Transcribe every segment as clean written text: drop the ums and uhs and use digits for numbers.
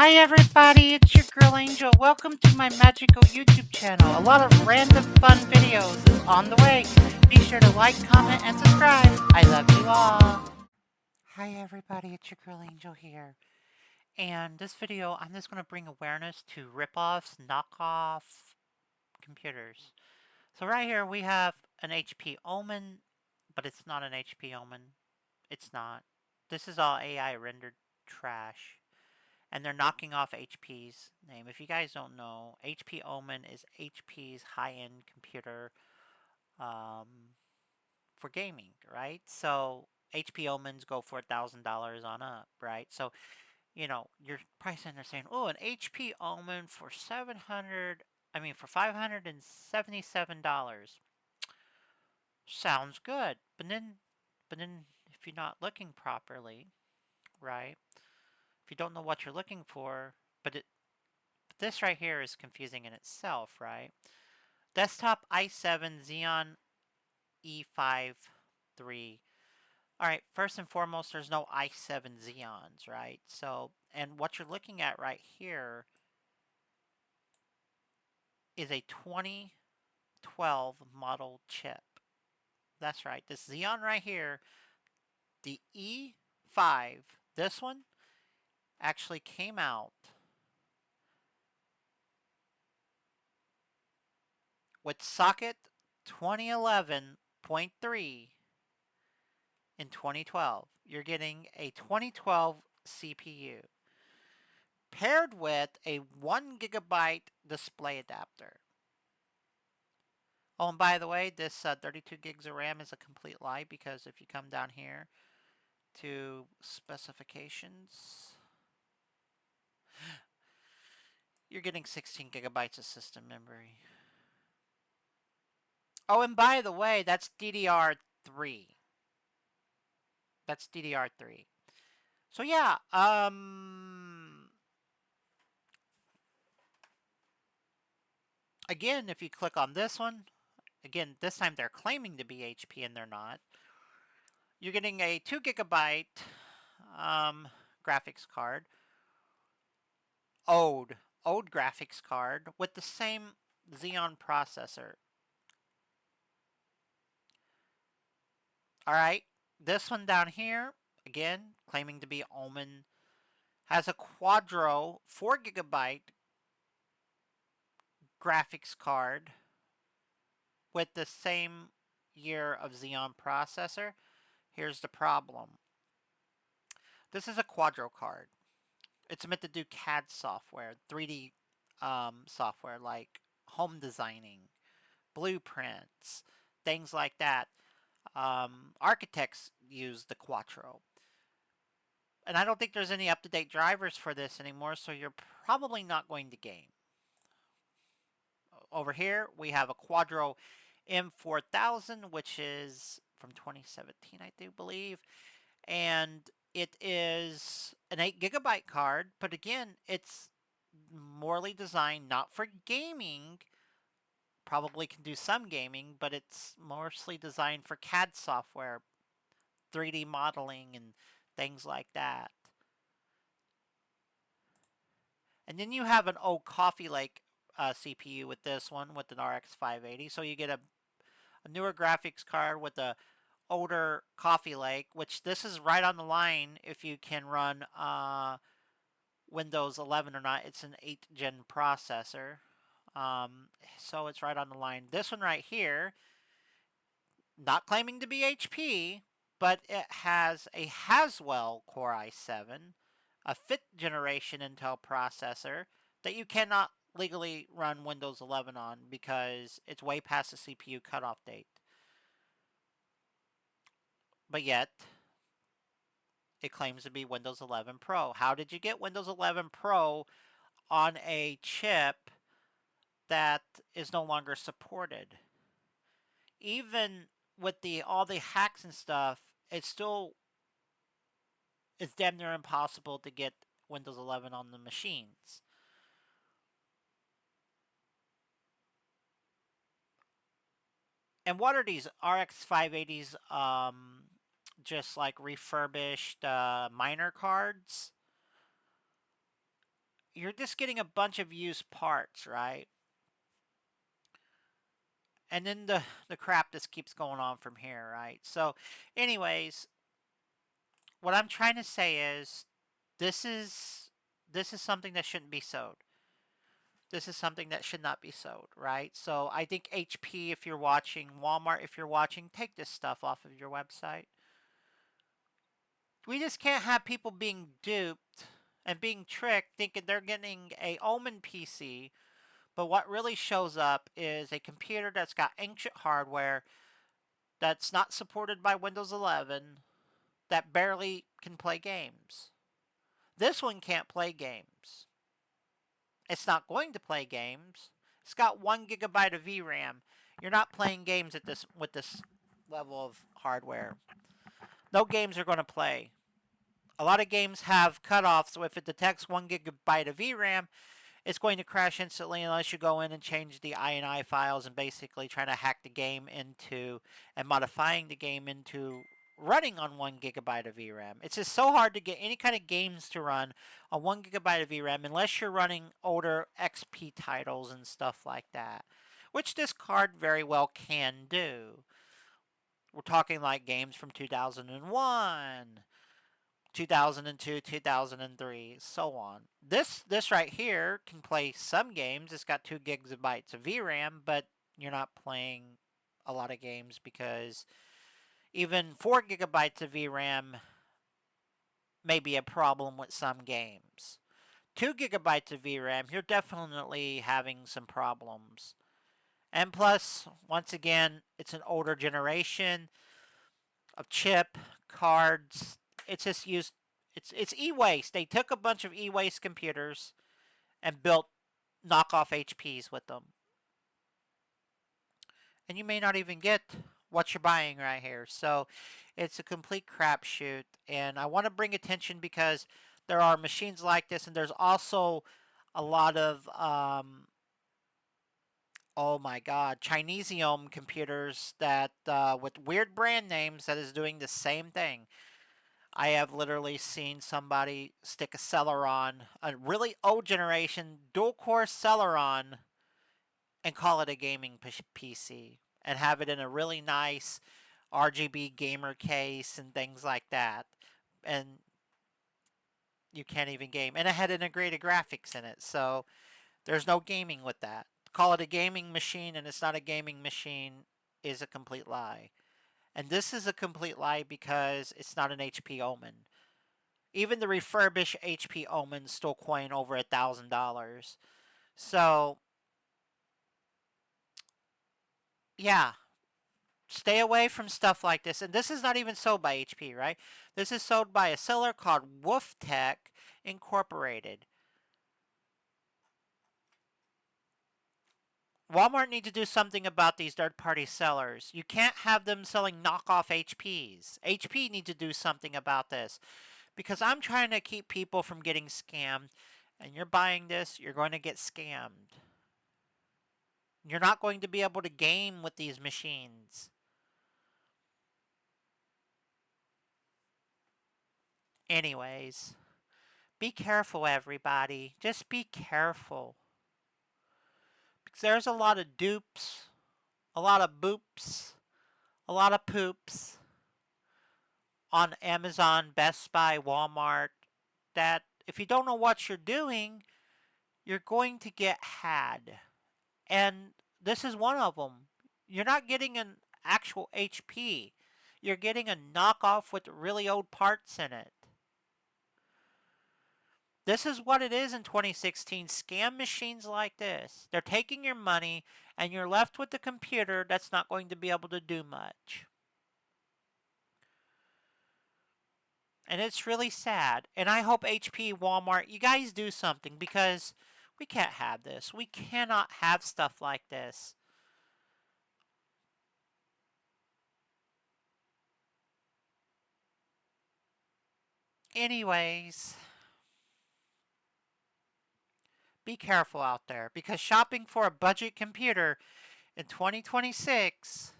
Hi everybody, it's your girl Angel. Welcome to my magical YouTube channel. A lot of random fun videos is on the way. Be sure to like, comment, and subscribe. I love you all. Hi everybody, it's your girl Angel here. And this video, I'm just going to bring awareness to rip-offs, knockoff computers. So right here we have an HP Omen, but it's not an HP Omen. It's not. This is all AI rendered trash. And they're knocking off HP's name. If you guys don't know, HP Omen is HP's high-end computer um, for gaming, right? So HP Omens go for $1,000 on up, right? So you're probably sitting there saying, "Oh, an HP Omen for 700, I mean for $577 sounds good." But then, if you're not looking properly, right? If you don't know what you're looking for, but this right here is confusing in itself, right? Desktop i7 Xeon E5 3. All right, first and foremost, there's no i7 Xeons, right? So, and what you're looking at right here is a 2012 model chip. That's right. This Xeon right here, the E5, this one actually came out with socket 2011.3 in 2012. You're getting a 2012 CPU paired with a 1 gigabyte display adapter. Oh, and by the way, this 32 gigs of RAM is a complete lie, because if you come down here to specifications, you're getting 16 gigabytes of system memory. Oh, and by the way, that's DDR3. That's DDR3. So yeah, again, if you click on this one, again, this time they're claiming to be HP and they're not. You're getting a 2 gigabyte graphics card, old graphics card with the same Xeon processor. All right, this one down here, again, claiming to be Omen, has a Quadro 4 gigabyte graphics card with the same year of Xeon processor. Here's the problem. This is a Quadro card. It's meant to do CAD software, 3D software like home designing, blueprints, things like that. Architects use the Quattro. And I don't think there's any up-to-date drivers for this anymore, so you're probably not going to game. Over here, we have a Quadro M4000, which is from 2017, I do believe. And it is an 8 gigabyte card, but again, it's morely designed not for gaming. Probably can do some gaming, but it's mostly designed for CAD software, 3D modeling, and things like that. And then you have an old Coffee Lake CPU with this one, with an RX 580. So you get a newer graphics card with a older Coffee Lake, which this is right on the line if you can run Windows 11 or not. It's an 8th gen processor. So it's right on the line. This one right here, not claiming to be HP, but it has a Haswell Core i7, a 5th generation Intel processor that you cannot legally run Windows 11 on because it's way past the CPU cutoff date. But yet, it claims to be Windows 11 Pro. How did you get Windows 11 Pro on a chip that is no longer supported? Even with all the hacks and stuff, it still is damn near impossible to get Windows 11 on the machines. And what are these RX 580s? Just like refurbished miner cards? you're just getting a bunch of used parts, right? And then the crap just keeps going on from here, right? So, anyways, what I'm trying to say is this is this is something that shouldn't be sold. This is something that should not be sold, right? So I think HP, if you're watching, Walmart, if you're watching, take this stuff off of your website. We just can't have people being duped and being tricked thinking they're getting a Omen PC, but what really shows up is a computer that's got ancient hardware that's not supported by Windows 11 that barely can play games. This one can't play games. It's not going to play games. It's got 1 GB of VRAM. You're not playing games at this with this level of hardware. No games are going to play. A lot of games have cutoffs, so if it detects 1 GB of VRAM, it's going to crash instantly unless you go in and change the INI files and basically trying to hack the game into and modifying the game into running on 1 GB of VRAM. It's just so hard to get any kind of games to run on 1 GB of VRAM unless you're running older XP titles and stuff like that, which this card very well can do. We're talking like games from 2001, 2002, 2003, so on. This right here can play some games. It's got 2 GB of VRAM, but you're not playing a lot of games because even 4 GB of VRAM may be a problem with some games. 2 GB of VRAM, you're definitely having some problems. And plus, once again, it's an older generation of chip, cards. It's just used. It's e-waste. They took a bunch of e-waste computers and built knockoff HPs with them. And you may not even get what you're buying right here. So it's a complete crapshoot. And I want to bring attention because there are machines like this, and there's also a lot of oh my god, Chinesium computers that with weird brand names that is doing the same thing. I have literally seen somebody stick a Celeron, a really old generation dual core Celeron, and call it a gaming PC and have it in a really nice RGB gamer case and things like that. And you can't even game. And it had integrated graphics in it, so there's no gaming with that. Call it a gaming machine and it's not a gaming machine is a complete lie. And this is a complete lie because it's not an HP Omen. Even the refurbished HP Omen still coin over $1,000. So, yeah, stay away from stuff like this. And this is not even sold by HP, right? This is sold by a seller called Wolf Tech Incorporated. Walmart needs to do something about these third-party sellers. You can't have them selling knockoff HPs. HP needs to do something about this because I'm trying to keep people from getting scammed. And you're buying this, you're going to get scammed. You're not going to be able to game with these machines. Anyways, be careful, everybody. Just be careful. Because there's a lot of dupes, a lot of boops, a lot of poops on Amazon, Best Buy, Walmart, that if you don't know what you're doing, you're going to get had. And this is one of them. You're not getting an actual HP. You're getting a knockoff with really old parts in it. This is what it is in 2016. Scam machines like this. They're taking your money and you're left with a computer that's not going to be able to do much. And it's really sad. And I hope HP, Walmart, you guys do something because we can't have this. We cannot have stuff like this. Anyways, be careful out there because shopping for a budget computer in 2026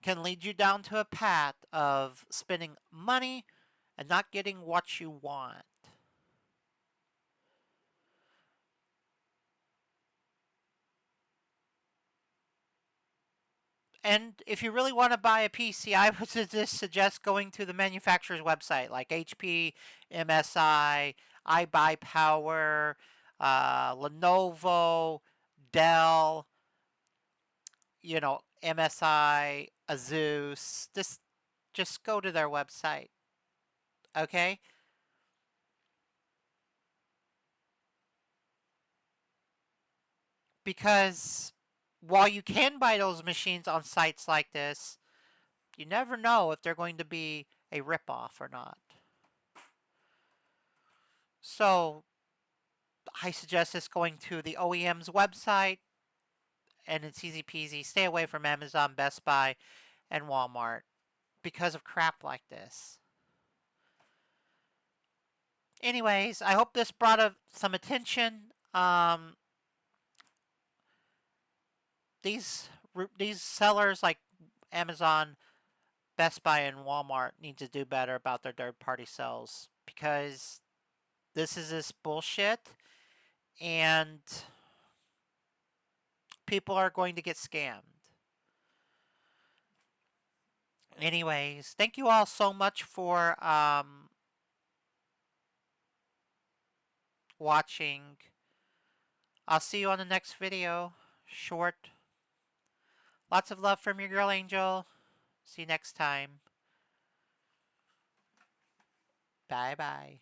can lead you down to a path of spending money and not getting what you want. And if you really want to buy a PC, I would just suggest going to the manufacturer's website, like HP, MSI, iBuyPower, Lenovo, Dell, MSI, Asus. Just go to their website, okay? Because while you can buy those machines on sites like this, you never know if they're going to be a ripoff or not. So I suggest just going to the OEM's website, and it's easy peasy. Stay away from Amazon, Best Buy, and Walmart because of crap like this. Anyways, I hope this brought some attention. These these sellers like Amazon, Best Buy, and Walmart need to do better about their third-party sales because this bullshit, and people are going to get scammed. Anyways, thank you all so much for watching. I'll see you on the next video. Short. Lots of love from your girl Angel. See you next time. Bye bye.